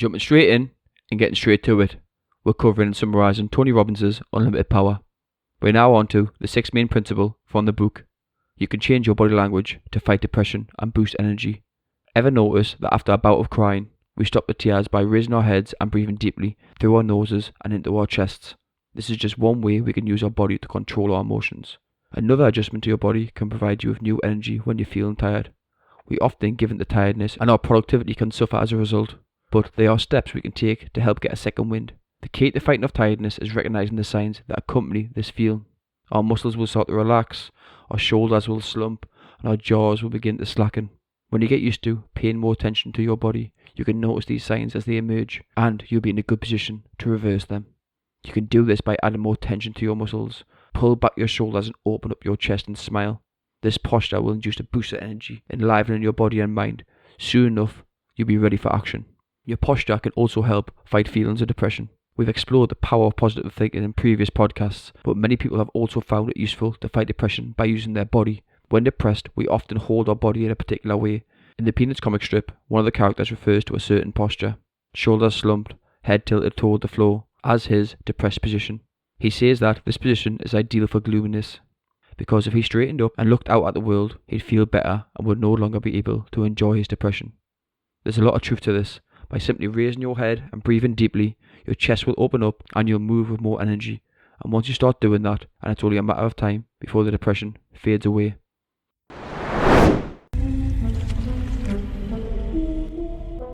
jumping straight in and getting straight to it. We're covering and summarising Tony Robbins' Unlimited Power. We're now on to the 6th main principle from the book. You can change your body language to fight depression and boost energy. Ever notice that after a bout of crying, we stop the tears by raising our heads and breathing deeply through our noses and into our chests? This is just one way we can use our body to control our emotions. Another adjustment to your body can provide you with new energy when you're feeling tired. We often give in to tiredness and our productivity can suffer as a result, but there are steps we can take to help get a second wind. The key to fighting off tiredness is recognising the signs that accompany this feeling. Our muscles will start to relax, our shoulders will slump, and our jaws will begin to slacken. When you get used to paying more attention to your body, you can notice these signs as they emerge, and you'll be in a good position to reverse them. You can do this by adding more tension to your muscles. Pull back your shoulders and open up your chest and smile. This posture will induce a boost of energy, enlivening your body and mind. Soon enough, you'll be ready for action. Your posture can also help fight feelings of depression. We've explored the power of positive thinking in previous podcasts, but many people have also found it useful to fight depression by using their body. When depressed, we often hold our body in a particular way. In the Peanuts comic strip, one of the characters refers to a certain posture, shoulders slumped, head tilted toward the floor, as his depressed position. He says that this position is ideal for gloominess, because if he straightened up and looked out at the world, he'd feel better and would no longer be able to enjoy his depression. There's a lot of truth to this. By simply raising your head and breathing deeply, your chest will open up and you'll move with more energy. And once you start doing that, and it's only a matter of time before the depression fades away.